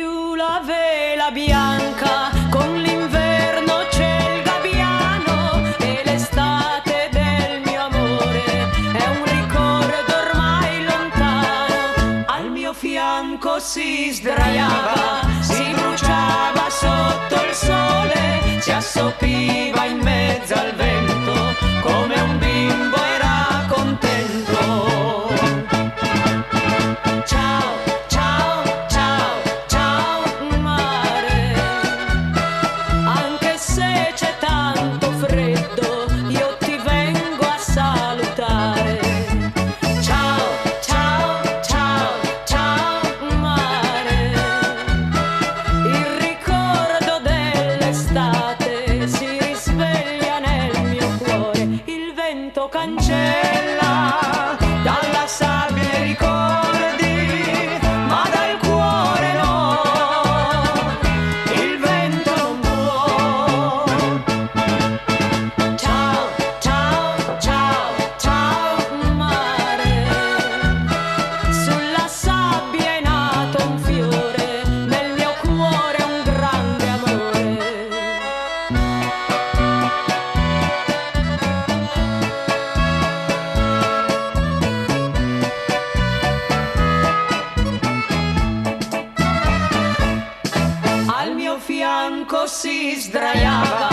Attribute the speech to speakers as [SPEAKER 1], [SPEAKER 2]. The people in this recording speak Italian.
[SPEAKER 1] giù la vela bianca, con l'inverno c'è il gabbiano e l'estate del mio amore è un ricordo ormai lontano. Al mio fianco si sdraiava, si bruciava sotto il sole, si assopiva in mezzo al vento come un bimbo era contento. Cancella dalla sabbia i ricordi, ma dal cuore no, il vento non può. Ciao, ciao, ciao, ciao mare, sulla sabbia è nato un fiore, nel mio cuore un grande amore. Fianco si sdraiava,